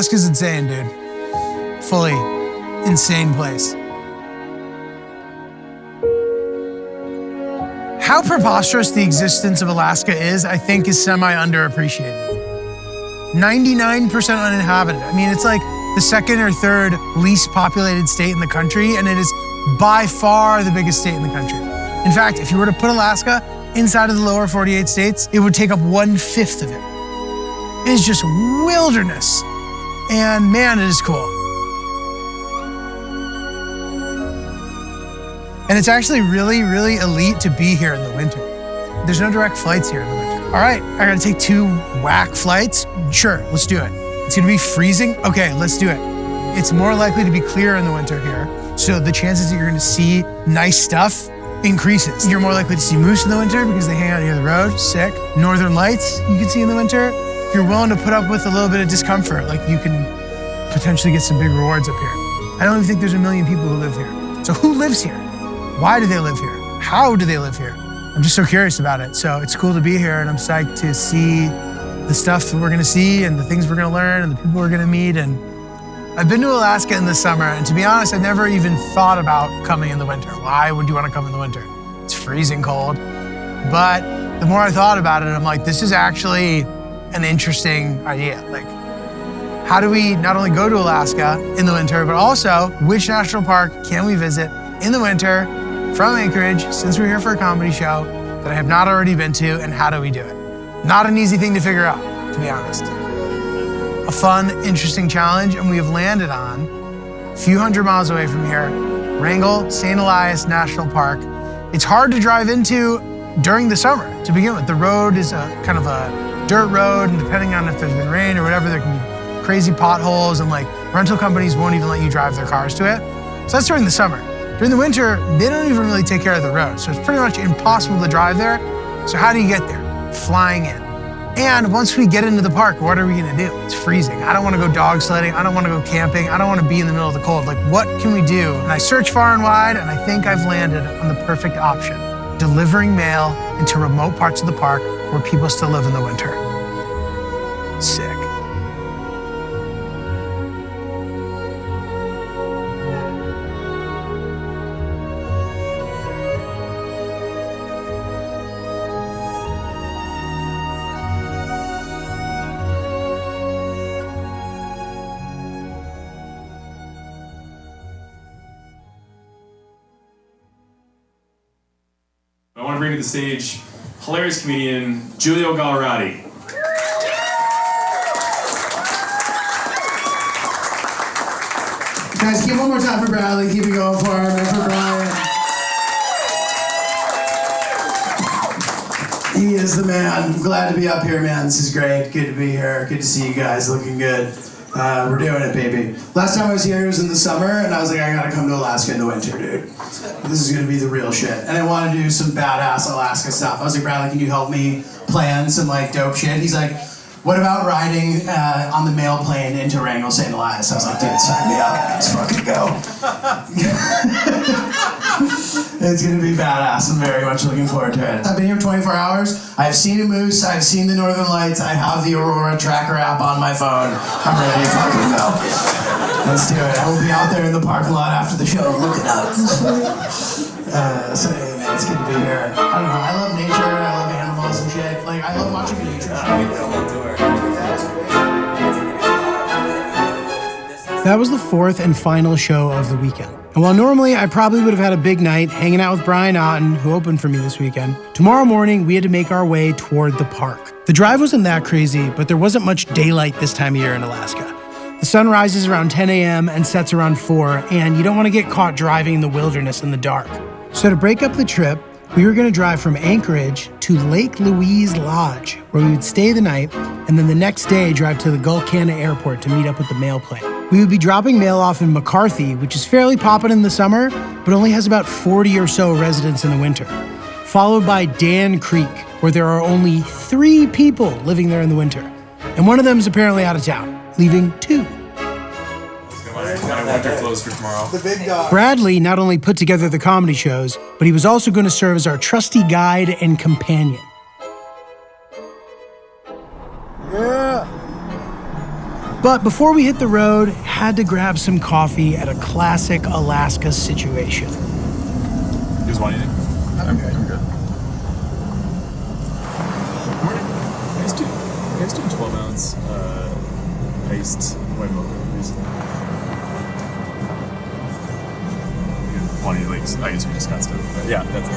Alaska's insane, dude. Fully insane place. How preposterous the existence of Alaska is, I think, is semi-underappreciated. 99% uninhabited. I mean, it's like the second or third least populated state in the country, and it is by far the biggest state in the country. In fact, if you were to put Alaska inside of the lower 48 states, it would take up 1/5 of it. It is just wilderness. And man, it is cool. And it's actually really, really elite to be here in the winter. There's no direct flights here in the winter. All right, I gotta take 2 whack flights? Sure, let's do it. It's gonna be freezing? Okay, let's do it. It's more likely to be clear in the winter here, so the chances that you're gonna see nice stuff increases. You're more likely to see moose in the winter because they hang out near the road, sick. Northern lights you can see in the winter. If you're willing to put up with a little bit of discomfort, like you can potentially get some big rewards up here. I don't even think there's a million people who live here. So who lives here? Why do they live here? How do they live here? I'm just so curious about it. So it's cool to be here, and I'm psyched to see the stuff that we're gonna see and the things we're gonna learn and the people we're gonna meet. And I've been to Alaska in the summer, and to be honest, I've never even thought about coming in the winter. Why would you wanna come in the winter? It's freezing cold. But the more I thought about it, I'm like, this is actually an interesting idea. Like, how do we not only go to Alaska in the winter, but also which national park can we visit in the winter from Anchorage, since we're here for a comedy show, that I have not already been to, and how do we do it? Not an easy thing to figure out, to be honest. A fun, interesting challenge, and we have landed on, a few hundred miles away from here, Wrangell St. Elias National Park. It's hard to drive into during the summer to begin with. The road is a kind of a dirt road, and depending on if there's been rain or whatever, there can be crazy potholes, and like rental companies won't even let you drive their cars to it. So that's during the summer. During the winter, they don't even really take care of the road, so it's pretty much impossible to drive there. So how do you get there? Flying in. And once we get into the park, what are we gonna do? It's freezing. I don't wanna go dog sledding. I don't wanna go camping. I don't wanna be in the middle of the cold. Like, what can we do? And I searched far and wide, and I think I've landed on the perfect option: delivering mail into remote parts of the park where people still live in the winter. Sick. I want to bring to the stage hilarious comedian Giulio Gallarotti. Guys, keep one more time for Bradley. Keep it going for him and for Brian. He is the man. I'm glad to be up here, man. This is great. Good to be here. Good to see you guys. Looking good. We're doing it, baby. Last time I was here, it was in the summer, and I was like, I gotta come to Alaska in the winter, dude. This is gonna be the real shit. And I want to do some badass Alaska stuff. I was like, Bradley, can you help me plan some like dope shit? He's like, what about riding on the mail plane into Wrangell St. Elias? I was like, dude, sign me up. Let's fucking go. It's gonna be badass. I'm very much looking forward to it. I've been here 24 hours. I've seen a moose. I've seen the northern lights. I have the Aurora tracker app on my phone. I'm ready to fucking go. Let's do it. I will be out there in the parking lot after the show looking up. So hey, man, it's good to be here. I don't know. I love nature. I love animals and shit. Like, I love watching nature show. That was the fourth and final show of the weekend. And while normally I probably would have had a big night hanging out with Brian Otten, who opened for me this weekend, tomorrow morning we had to make our way toward the park. The drive wasn't that crazy, but there wasn't much daylight this time of year in Alaska. The sun rises around 10 a.m. and sets around 4, and you don't want to get caught driving in the wilderness in the dark. So to break up the trip, we were going to drive from Anchorage to Lake Louise Lodge, where we would stay the night, and then the next day drive to the Gulkana Airport to meet up with the mail plane. We would be dropping mail off in McCarthy, which is fairly poppin' in the summer, but only has about 40 or so residents in the winter, followed by Dan Creek, where there are only 3 people living there in the winter. And one of them is apparently out of town, leaving 2. My winter clothes for tomorrow. The big dog. Bradley not only put together the comedy shows, but he was also going to serve as our trusty guide and companion. But before we hit the road, had to grab some coffee at a classic Alaska situation. You guys want anything? I'm good. You guys do 12-ounce iced white mocha, please? Plenty of links. I guess we just got stuff. But yeah, that's it.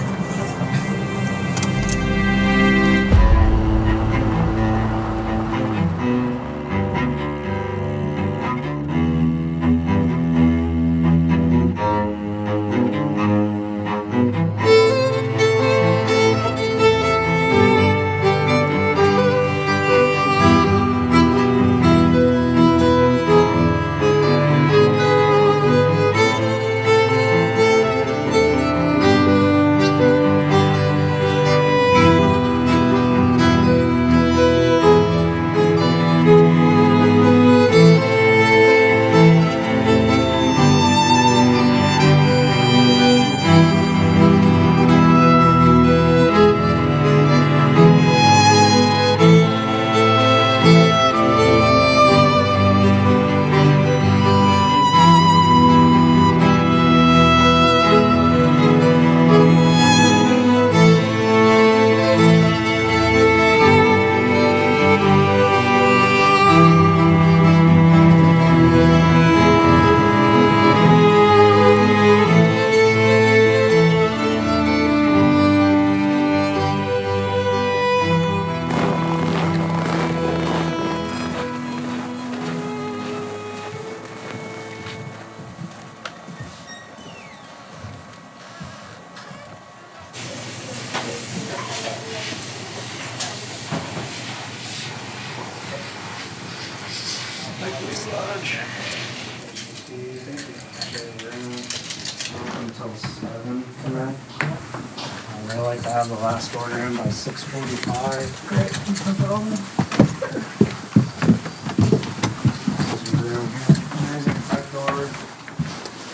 Until 7 tonight. I like to have the last order in by 6:45. Great. No problem.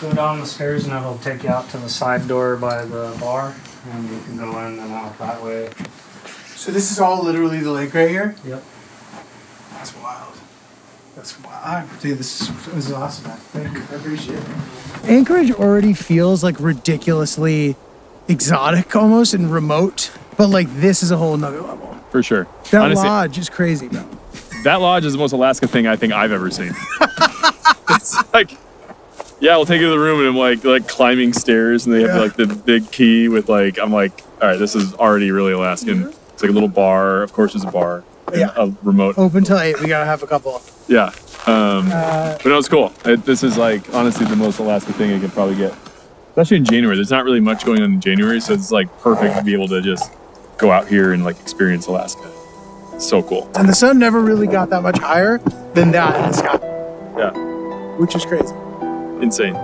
Go down the stairs and it'll take you out to the side door by the bar, and you can go in and out that way. So this is all literally the lake right here? Yep. That's wild. That's wild. Dude, this is awesome, man. Thank you. I appreciate it. Anchorage already feels like ridiculously exotic almost and remote, but like this is a whole nother level. For sure. That Honestly, lodge is crazy, bro. that lodge is the most Alaska thing I think I've ever seen. It's like, yeah, we'll take you to the room and I'm like climbing stairs and they have like the big key with like, I'm like, all right, this is already really Alaskan. Mm-hmm. It's like a little bar. Of course, there's a bar. Yeah. A remote. Open till 8. We gotta have a couple. Yeah. But no, it's cool. This is like honestly the most Alaska thing I could probably get. Especially in January. There's not really much going on in January, so it's like perfect to be able to just go out here and like experience Alaska. It's so cool. And the sun never really got that much higher than that in the sky, Yeah. which is crazy. Insane.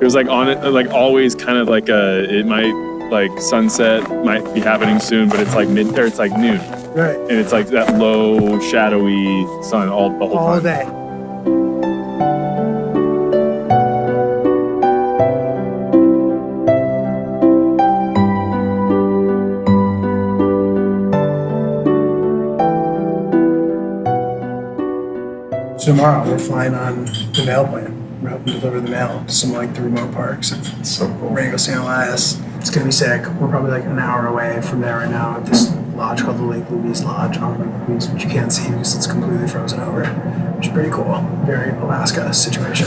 It was like on it, like always kind of like it might like sunset might be happening soon, but it's like it's like noon. Right. And it's like that low, shadowy sun the whole time. All day. So tomorrow we're flying on the mail plane. We're helping deliver the mail to some like the remote parks of Rango St. Elias. It's gonna be sick. We're probably like an hour away from there right now at this lodge called the Lake Louise Lodge on Lake Louise, which you can't see because it's completely frozen over, which is pretty cool. Very Alaska situation.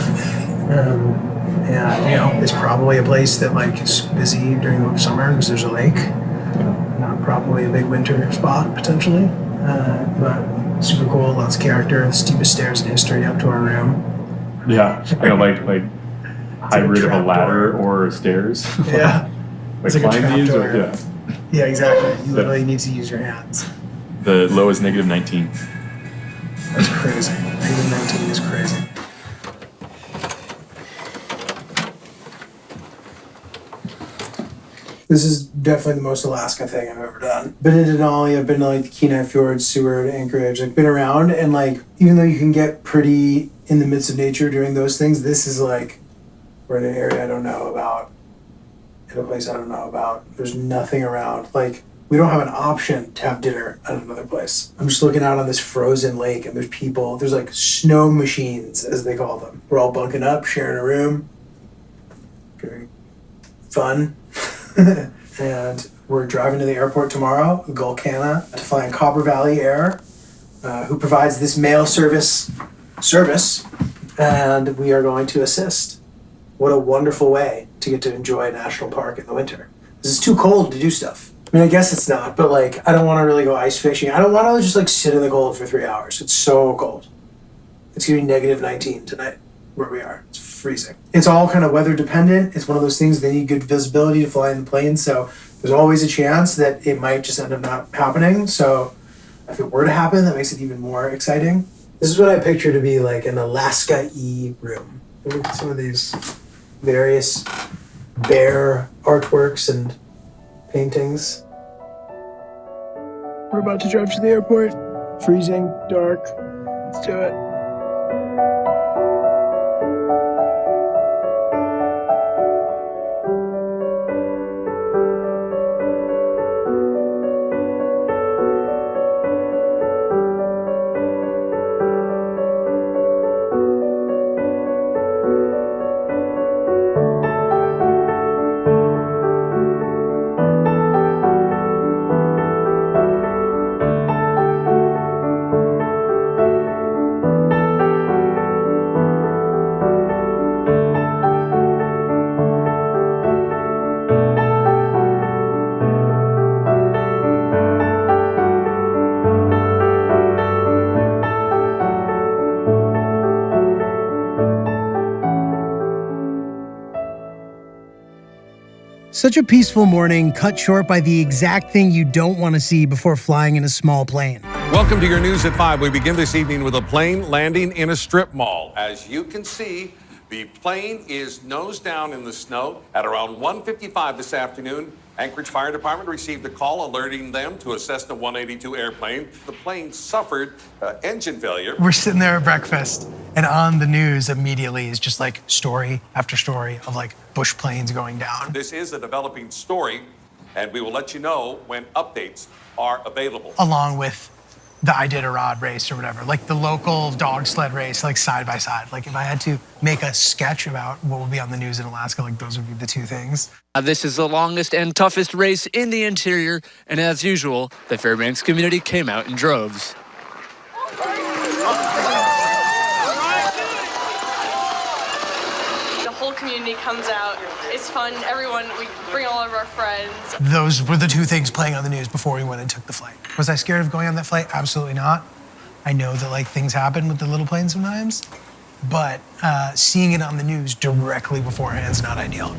And you know, it's probably a place that like is busy during the summer because there's a lake. Not probably a big winter spot potentially, but super cool. Lots of character. The steepest stairs in history up to our room. Yeah. I know, like hybrid of a ladder or stairs. Yeah. Like It's like a climb these or trapdoor. Yeah, exactly. You literally need to use your hands. The low is -19. That's crazy. Even 19 is crazy. This is definitely the most Alaska thing I've ever done. Been in Denali, I've been to like the Kenai Fjords, Seward, Anchorage, like been around, and like even though you can get pretty in the midst of nature doing those things, this is like we're in an area I don't know about, in a place I don't know about. There's nothing around. Like we don't have an option to have dinner at another place. I'm just looking out on this frozen lake and there's people, there's like snow machines as they call them. We're all bunking up, sharing a room. Very fun. And we're driving to the airport tomorrow, Gulcana, to fly in Copper Valley Air, who provides this mail service, and we are going to assist. What a wonderful way to get to enjoy a national park in the winter. This is too cold to do stuff. I mean, I guess it's not, but like, I don't want to really go ice fishing. I don't want to just like sit in the cold for 3 hours. It's so cold. It's gonna be -19 tonight where we are. It's freezing. It's all kind of weather dependent. It's one of those things they need good visibility to fly in the plane, so there's always a chance that it might just end up not happening. So if it were to happen, that makes it even more exciting. This is what I picture to be like an Alaska-y room. Look at some of these various bear artworks and paintings. We're about to drive to the airport. Freezing, dark. Let's do it. Such a peaceful morning, cut short by the exact thing you don't want to see before flying in a small plane. Welcome to your News at 5. We begin this evening with a plane landing in a strip mall. As you can see, the plane is nose down in the snow. At around 1:55 this afternoon, Anchorage Fire Department received a call alerting them to a Cessna 182 airplane. The plane suffered engine failure. We're sitting there at breakfast, and on the news immediately is just like story after story of like bush planes going down. This is a developing story, and we will let you know when updates are available. Along with the Iditarod race or whatever, like the local dog sled race, like side by side. Like if I had to make a sketch about what would be on the news in Alaska, like those would be the two things. This is the longest and toughest race in the interior, and as usual, the Fairbanks community came out in droves. The whole community comes out. It's fun. Everyone, we bring all of our friends. Those were the two things playing on the news before we went and took the flight. Was I scared of going on that flight? Absolutely not. I know that like things happen with the little plane sometimes, but seeing it on the news directly beforehand is not ideal.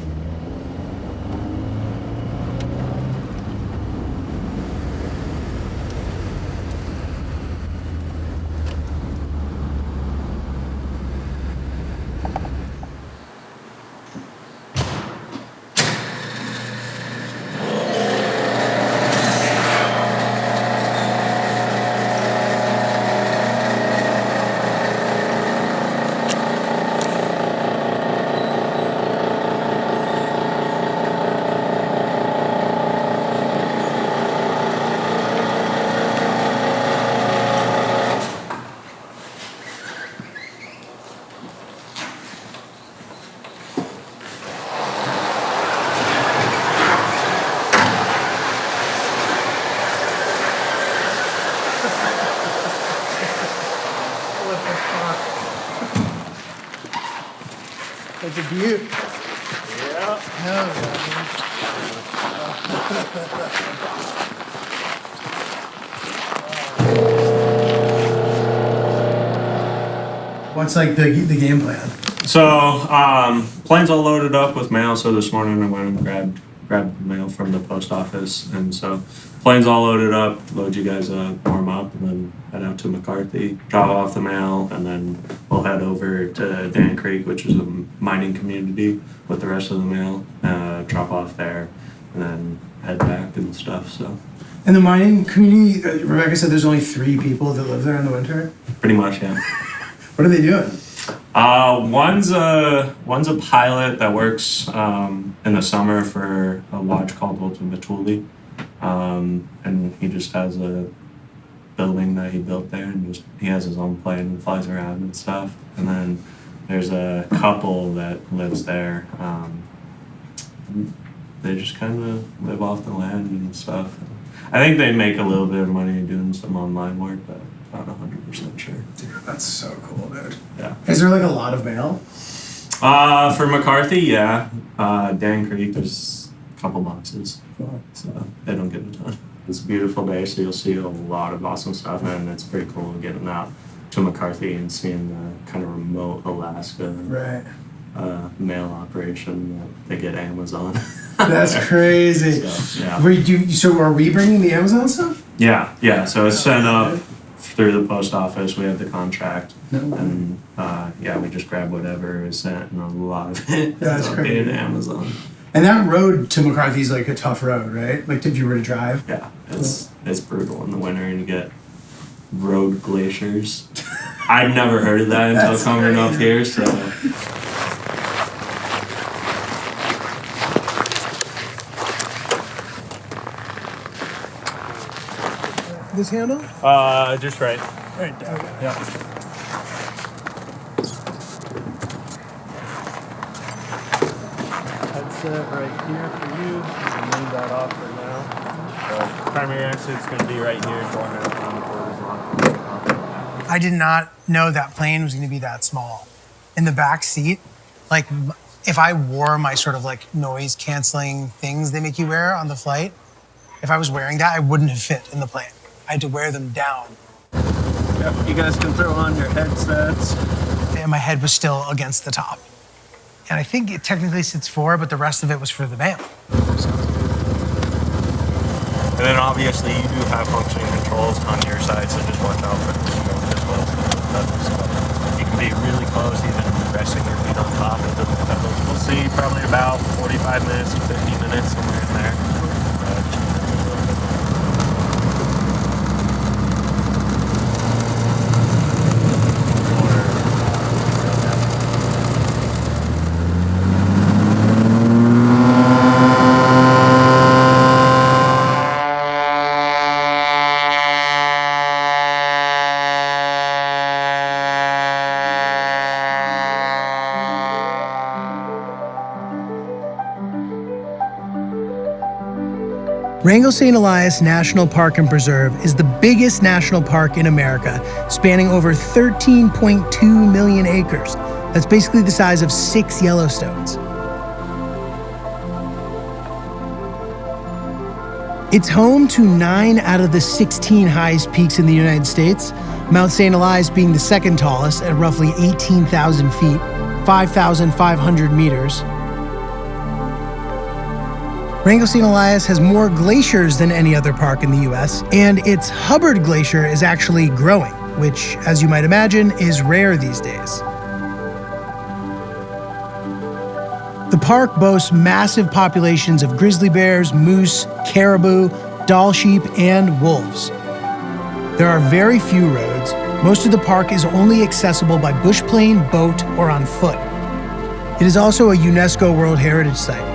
That's a beaut. Yeah. No, what's like the game plan? So, plane's all loaded up with mail. So this morning I went and grabbed mail from the post office, and so plane's all loaded up. Load you guys up, warm up, and then head out to McCarthy, drop off the mail, and then we'll head over to Dan Creek, which is a mining community, with the rest of the mail. Drop off there, and then head back and stuff. So. In the mining community, Rebecca said there's only 3 people that live there in the winter. Pretty much, yeah. What are they doing? One's a pilot that works in the summer for a lodge called Ultimate Thule. and he just has a building that he built there, and he has his own plane and flies around and stuff. And then there's a couple that lives there. They just kind of live off the land and stuff. I think they make a little bit of money doing some online work, but not 100% sure. Dude, that's so cool, dude. Yeah. Is there like a lot of mail? For McCarthy, yeah. Dan Creek, there's a couple boxes. Cool. So they don't get a ton. It's a beautiful day, so you'll see a lot of awesome stuff, and it's pretty cool getting out to McCarthy and seeing the kind of remote Alaska Right. mail operation that they get Amazon. That's crazy. So, yeah. So are we bringing the Amazon stuff? Yeah. So it's sent up through the post office. We have the contract, and we just grab whatever is sent, and a lot of it That's is crazy. in Amazon. And that road to McCarthy is like a tough road, right? Like if you were to drive. Yeah, it's brutal in the winter, and you get road glaciers. I'd never heard of that until coming up here. So. This handle? Just right. Right there. Okay. Yeah. That's it right here for you. Leave that off for now. Primary exit's going to be right here, going around the quarters long. I did not know that plane was going to be that small. In the back seat, like if I wore my sort of like noise canceling things they make you wear on the flight, if I was wearing that, I wouldn't have fit in the plane. I had to wear them down. Yep, you guys can throw on your headsets. And my head was still against the top. And I think it technically sits 4, but the rest of it was for the mail. And then obviously you do have functioning controls on your side, so just watch out for the stroke as well. You can be really close, even resting your feet on top of the pedals. We'll see probably about 45 minutes to 50 minutes, somewhere in there. Wrangell St. Elias National Park and Preserve is the biggest national park in America, spanning over 13.2 million acres. That's basically the size of 6 Yellowstones. It's home to 9 out of the 16 highest peaks in the United States, Mount St. Elias being the second tallest at roughly 18,000 feet, 5,500 meters. Wrangell St. Elias has more glaciers than any other park in the US, and its Hubbard Glacier is actually growing, which, as you might imagine, is rare these days. The park boasts massive populations of grizzly bears, moose, caribou, Dall sheep, and wolves. There are very few roads. Most of the park is only accessible by bush plane, boat, or on foot. It is also a UNESCO World Heritage Site.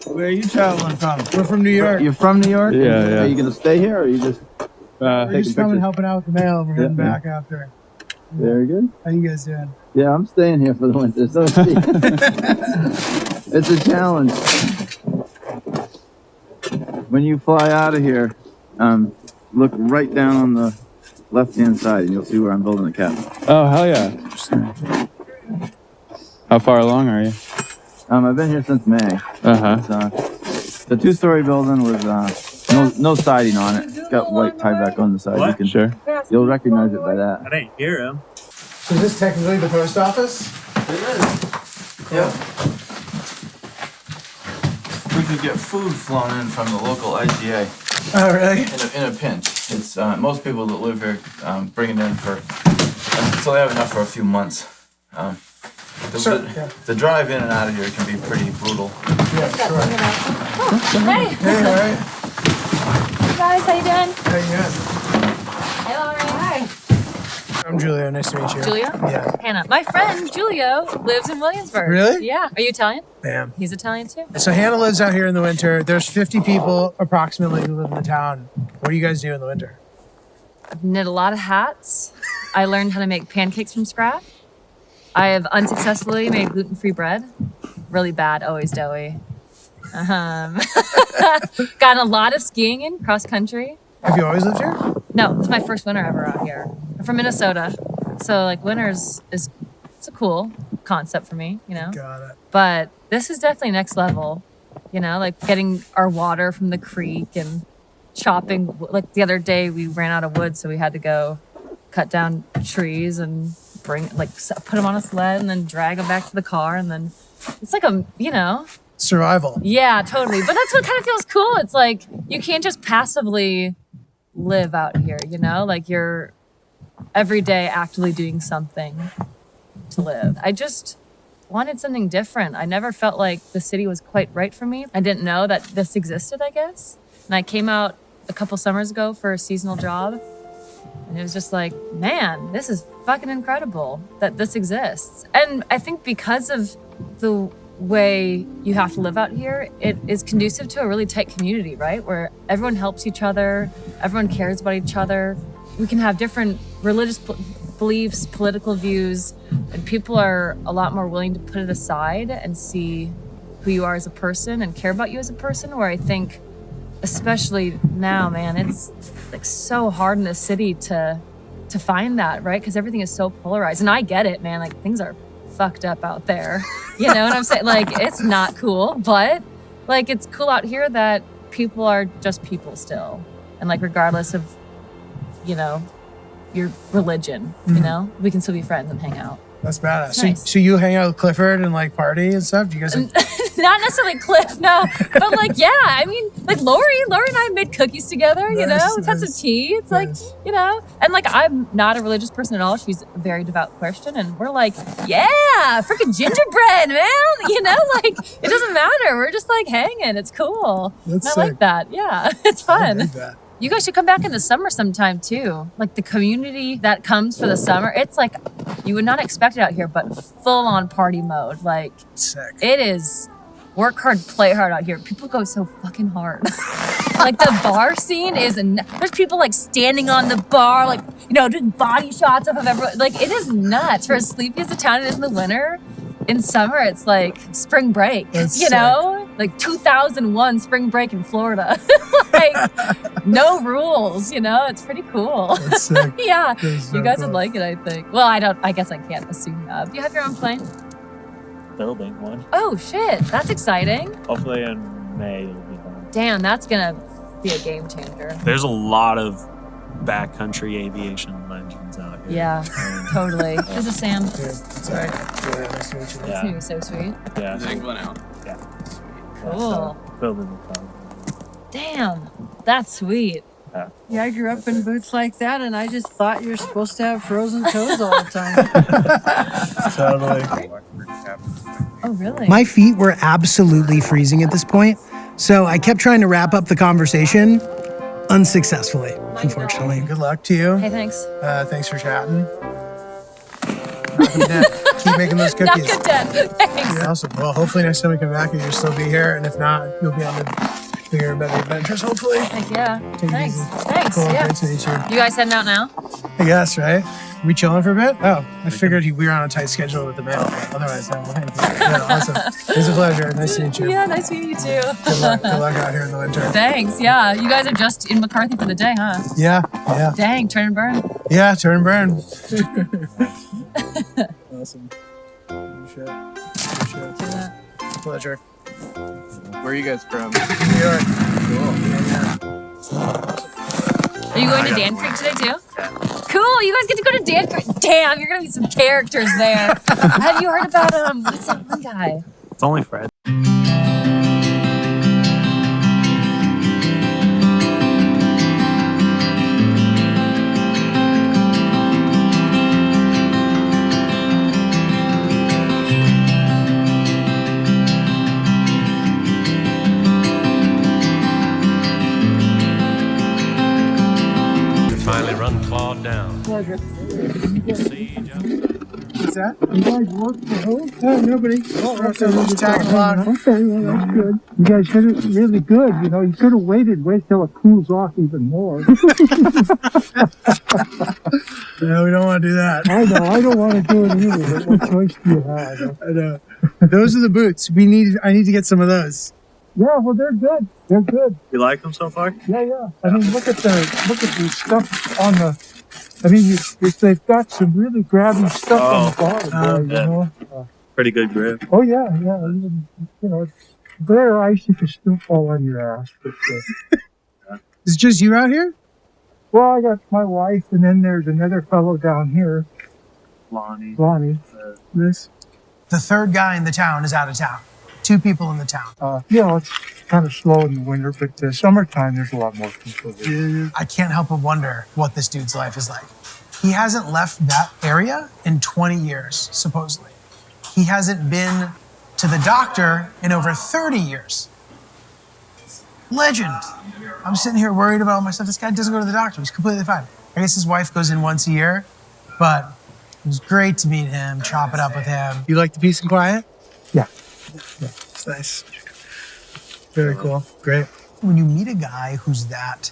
Where are you traveling from? We're from New York. You're from New York? Yeah. Are you gonna stay here, or are you just We're just coming pictures? helping out with the mail. We're heading Yeah. back after. Very good. How you guys doing? Yeah, I'm staying here for the winter. So it's a challenge. When you fly out of here, look right down on the left-hand side, and you'll see where I'm building the cabin. Oh, hell yeah. How far along are you? I've been here since May. Uh-huh. It's, the 2-story building with no siding on it. It's got white tieback on the side. What? Sure. You'll recognize it by that. I didn't hear him. So is this technically the post office? It is. Yep. we could get food flown in from the local IGA. Oh, really? In a pinch. It's most people that live here bring it in for so they have enough for a few months. The drive in and out of here can be pretty brutal. Yeah, sure. Hey. Hey, all right. Hey guys, how you doing? How you doing? Hey, Lauren. Hi. I'm Giulio. Nice to meet you. Giulio? Yeah. Hannah. My friend Giulio lives in Williamsburg. Really? Yeah. Are you Italian? I am. He's Italian too? So Hannah lives out here in the winter. There's 50 people approximately who live in the town. What do you guys do in the winter? I've knit a lot of hats. I learned how to make pancakes from scratch. I have unsuccessfully made gluten-free bread. Really bad, always doughy. Gotten a lot of skiing in cross country. Have you always lived here? No, this is my first winter ever out here. I'm from Minnesota. So like winters it's a cool concept for me, you know? Got it. But this is definitely next level, you know, like getting our water from the creek and chopping. Like the other day we ran out of wood, so we had to go cut down trees and put them on a sled and then drag them back to the car. And then it's like survival. Yeah, totally. But that's what kind of feels cool. It's like you can't just passively live out here, you know, like you're every day actively doing something to live. I just wanted something different. I never felt like the city was quite right for me. I didn't know that this existed, I guess. And I came out a couple summers ago for a seasonal job. And it was just like, man, this is fucking incredible that this exists. And I think because of the way you have to live out here, it is conducive to a really tight community, right? Where everyone helps each other, everyone cares about each other. We can have different religious beliefs, political views, and people are a lot more willing to put it aside and see who you are as a person and care about you as a person, where I think, especially now, man, it's like so hard in the city to find that, right? Because everything is so polarized. And I get it, man. Like things are fucked up out there. You know what I'm saying? Like it's not cool, but like it's cool out here that people are just people still. And like regardless of, you know, your religion, you know, we can still be friends and hang out. That's badass. It's nice. So you hang out with Clifford and like party and stuff? Do you guys Not necessarily Cliff, no. But like, yeah, I mean, like Lori and I made cookies together, you know? We've had some tea. It's like, you know, and like I'm not a religious person at all. She's a very devout Christian, and we're like, yeah, freaking gingerbread, man. You know, like it doesn't matter. We're just like hanging. It's cool. That's and I like that. Yeah, it's fun. I like that. You guys should come back in the summer sometime too. Like the community that comes for the summer, it's like you would not expect it out here, but full on party mode. Like sick. It is work hard, play hard out here. People go so fucking hard. Like the bar scene there's people like standing on the bar, like, you know, doing body shots of everyone. Like it is nuts. For as sleepy as the town is in the winter, in summer it's like spring break. That's you know, like 2001 spring break in Florida. Like no rules, you know. It's pretty cool. That's sick. Yeah, That's so you guys cool. would like it, I think. Well, I guess I can't assume that. Do you have your own plane? Building one. Oh shit, that's exciting. Hopefully in May it'll be done. Damn, that's gonna be a game changer. There's a lot of backcountry aviation legends out here. Yeah, totally. This is Sam. That's right. Yeah, nice to meet you. That's gonna be so sweet. Yeah. England out. Yeah. Cool. Building the town. Damn, that's sweet. Yeah, I grew up in boots like that, and I just thought you're supposed to have frozen toes all the time. Totally. Oh, really? My feet were absolutely freezing at this point, so I kept trying to wrap up the conversation unsuccessfully, unfortunately. Good luck to you. Hey, thanks. Thanks for chatting. Keep making those Not cookies. good, Dad. Thanks. Yeah, awesome. Well, hopefully next time we come back, you'll still be here, and if not, you'll be on the bigger and better adventures, hopefully. Heck yeah. Take it Thanks. easy. Thanks. Cool. Yeah. Great to meet you. You guys heading out now? I guess, right? We chilling for a bit? Oh, I figured we were on a tight schedule with the mail. Otherwise, no. Yeah, awesome. It was a pleasure. Nice to meet you. Yeah, nice meeting you too. Good luck out here in the winter. Thanks. Yeah, you guys are just in McCarthy for the day, huh? Yeah, yeah. Dang, turn and burn. Yeah, turn and burn. Awesome. Good shit. Good shit. Pleasure. Where are you guys from? New York. Cool. Are you going to Dan Creek today too? Cool, you guys get to go to Dan Creek. Damn, you're gonna meet some characters there. Have you heard about what's that one guy? It's only Fred. pleasure. What's that? You guys work for who? Oh, nobody. Just tagging along. Okay, well, that's good. You guys hit it really good. You know, you could have wait till it cools off even more. No, we don't want to do that. I know, I don't want to do it either, but what choice do you have? I know. Those are the boots. I need to get some of those. Yeah, well, they're good. They're good. You like them so far? Yeah. I mean, look at the stuff on the. I mean, they've got some really grabby stuff on the bottom, you know. Pretty good grip. Oh yeah. Even, you know, bare ice, you can still fall on your ass. But, Is it just you out here? well, I got my wife, and then there's another fellow down here, Lonnie. Nice. The third guy in the town is out of town. 2 people in the town. You know, it's kind of slow in the winter, but summertime there's a lot more people here. I can't help but wonder what this dude's life is like. He hasn't left that area in 20 years, supposedly. He hasn't been to the doctor in over 30 years. Legend. I'm sitting here worried about myself. This guy doesn't go to the doctor. He's completely fine. I guess his wife goes in once a year, but it was great to meet him, chop it up with him. You like the peace and quiet? Yeah. It's nice. Very cool. Great. When you meet a guy who's that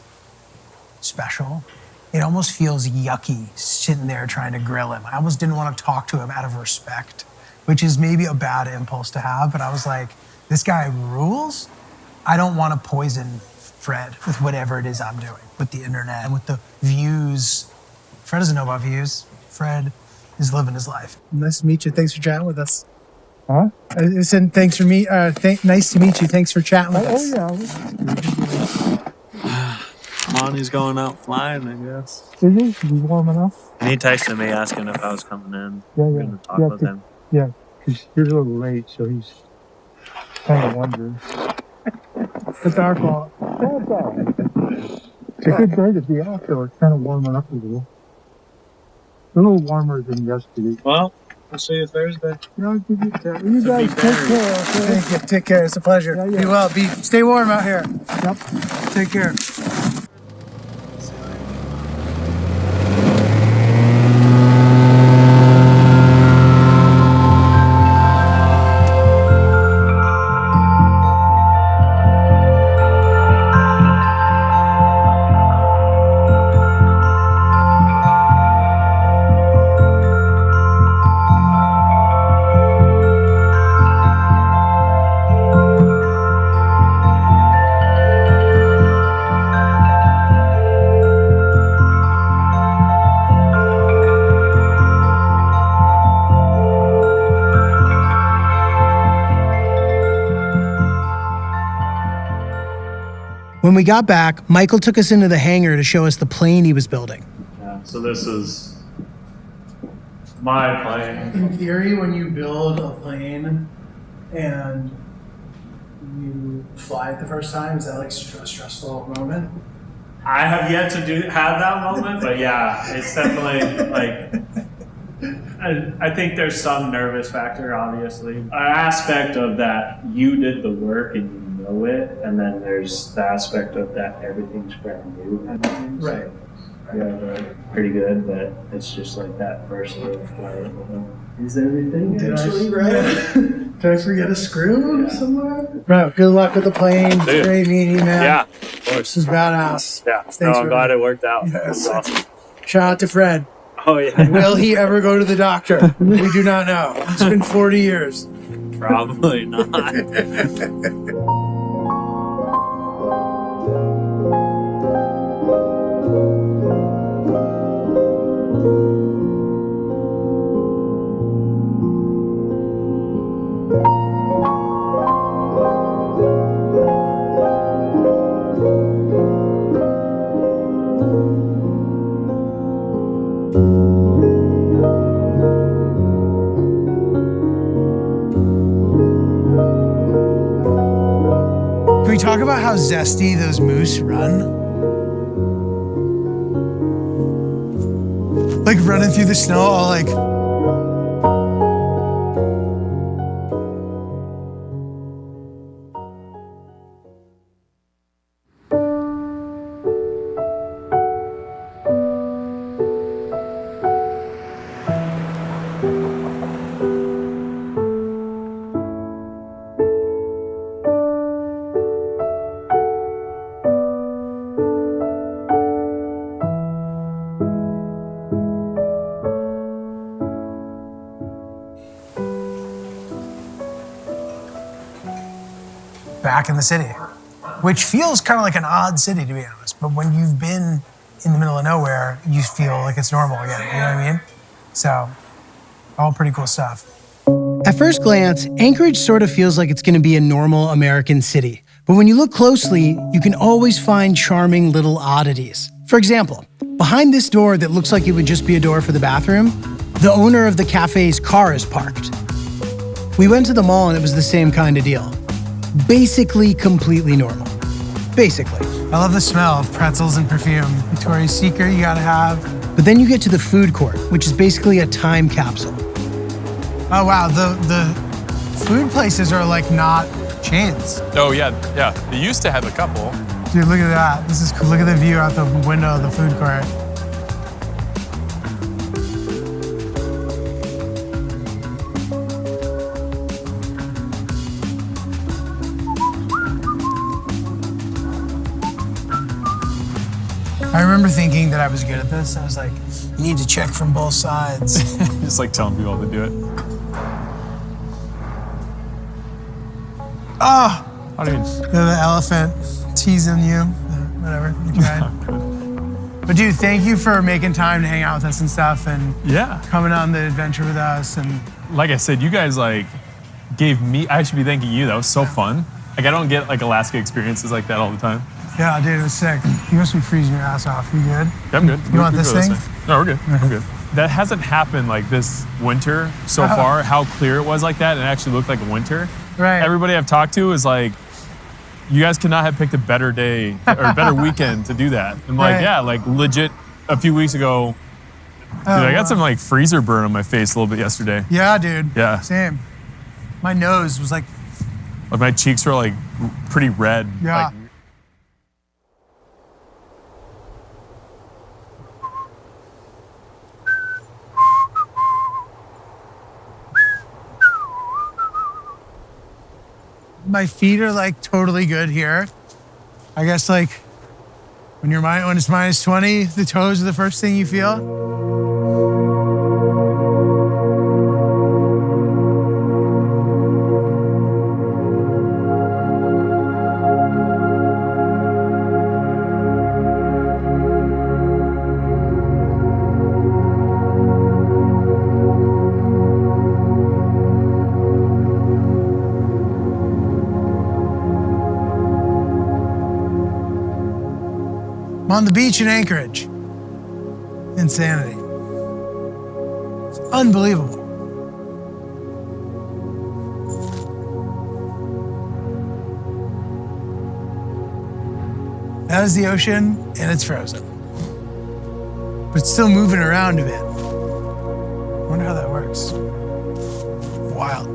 special, it almost feels yucky sitting there trying to grill him. I almost didn't want to talk to him out of respect, which is maybe a bad impulse to have, but I was like, this guy rules. I don't want to poison Fred with whatever it is I'm doing, with the internet and with the views. Fred doesn't know about views. Fred is living his life. Nice to meet you. Thanks for chatting with us. Huh? I said thanks for nice to meet you. Thanks for chatting with us. Yeah. Lonnie's going out flying, I guess. Is he? Is he warm enough? And he texted me asking if I was coming in. Yeah. I'm going to talk with him. Yeah, because you're a little late, so he's kind of wondering. It's our fault. That's all right. It's a good day to be out there. It's kind of warming up a little. A little warmer than yesterday. Well, we'll see you Thursday. You guys take care, okay? Thank you. Take care. It's a pleasure. Yeah. Be well. Stay warm out here. Yep. Take care. When we got back, Michael took us into the hangar to show us the plane he was building. Yeah, so this is my plane. In theory, when you build a plane and you fly it the first time, is that like a stressful moment? I have yet to have that moment, but yeah, it's definitely like, I think there's some nervous factor, obviously. An aspect of that, you did the work and you know it, and then there's the aspect of that everything's brand new. Right. Yeah, pretty good, but it's just like that first little flight. Is everything actually right? Did I forget a screw somewhere? Bro, good luck with the plane. Dude. Great meeting you, man. Yeah, of course. This is badass. Yeah, Thanks I'm for glad it worked out. Yes. It was awesome. Shout out to Fred. Oh, yeah. Will he ever go to the doctor? We do not know. It's been 40 years. Probably not. Can we talk about how zesty those moose run? Like running through the snow, all like. back in the city, which feels kind of like an odd city, to be honest. But when you've been in the middle of nowhere, you feel like it's normal again. You know what I mean? So, all pretty cool stuff. At first glance, Anchorage sort of feels like it's going to be a normal American city. But when you look closely, you can always find charming little oddities. For example, behind this door that looks like it would just be a door for the bathroom, the owner of the cafe's car is parked. We went to the mall and it was the same kind of deal. Basically completely normal. Basically. I love the smell of pretzels and perfume. Victoria's Secret you gotta have. But then you get to the food court, which is basically a time capsule. Oh wow, the food places are like not chains. Oh yeah. They used to have a couple. Dude, look at that. This is cool. Look at the view out the window of the food court. I remember thinking that I was good at this. I was like, you need to check from both sides. Just like telling people to do it. Oh! How do you... The elephant teasing you. Whatever, you tried. But dude, thank you for making time to hang out with us and stuff and coming on the adventure with us. And like I said, you guys like gave me, I should be thanking you. That was so fun. Like I don't get like Alaska experiences like that all the time. Yeah, dude, it was sick. You must be freezing your ass off. You good? Yeah, I'm good. You want this thing? No, we're good. I'm good. That hasn't happened like this winter so far. How clear it was like that and it actually looked like a winter. Right. Everybody I've talked to is like, you guys could not have picked a better day or a better weekend to do that. I'm like, yeah, like legit a few weeks ago, dude, I got some like freezer burn on my face a little bit yesterday. Yeah, dude. Yeah. Same. My nose was like my cheeks were like pretty red. Yeah. Like, my feet are like totally good here. I guess like when it's minus 20, the toes are the first thing you feel. I'm on the beach in Anchorage. Insanity. It's unbelievable. That is the ocean, and it's frozen. But it's still moving around a bit. I wonder how that works. Wild.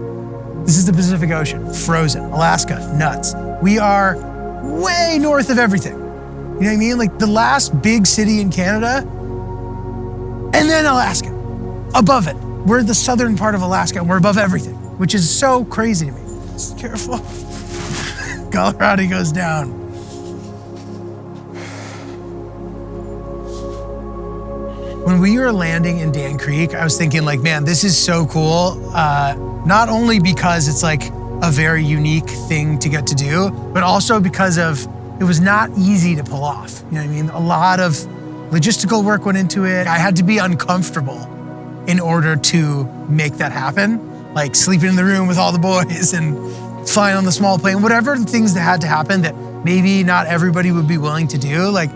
This is the Pacific Ocean, frozen. Alaska, nuts. We are way north of everything. You know what I mean? Like the last big city in Canada, and then Alaska, above it. We're the southern part of Alaska, and we're above everything, which is so crazy to me. Just careful. Gallarotti goes down. When we were landing in Dan Creek, I was thinking like, man, this is so cool. Not only because it's like a very unique thing to get to do, but also because of it was not easy to pull off. You know what I mean? A lot of logistical work went into it. I had to be uncomfortable in order to make that happen. Like sleeping in the room with all the boys and flying on the small plane, whatever things that had to happen that maybe not everybody would be willing to do. Like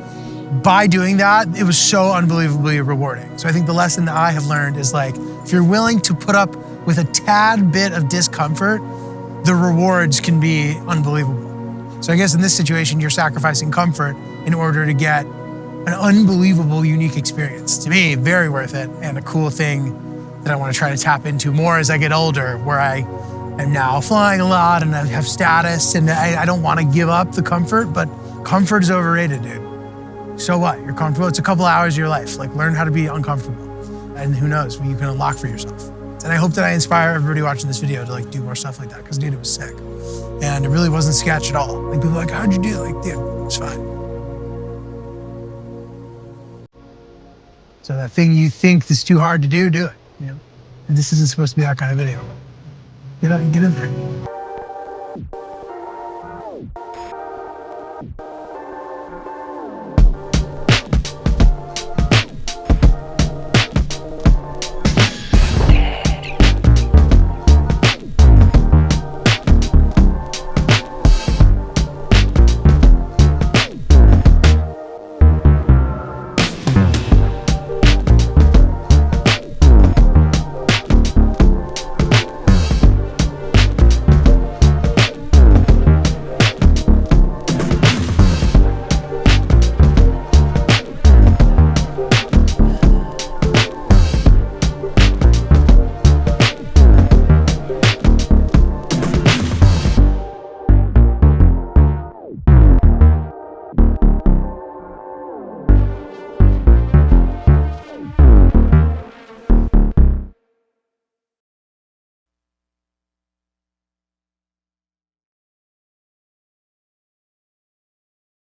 by doing that, it was so unbelievably rewarding. So I think the lesson that I have learned is like, if you're willing to put up with a tad bit of discomfort, the rewards can be unbelievable. So I guess in this situation, you're sacrificing comfort in order to get an unbelievable, unique experience. To me, very worth it and a cool thing that I want to try to tap into more as I get older, where I am now flying a lot and I have status and I don't want to give up the comfort, but comfort is overrated, dude. So what? You're comfortable. It's a couple hours of your life. Like learn how to be uncomfortable and who knows what you can unlock for yourself. And I hope that I inspire everybody watching this video to like do more stuff like that because dude, it was sick. And it really wasn't sketch at all. Like people are like, how'd you do it? Like, dude, it's fine. So that thing you think is too hard to do it. You know? And this isn't supposed to be that kind of video. Get up and get in there.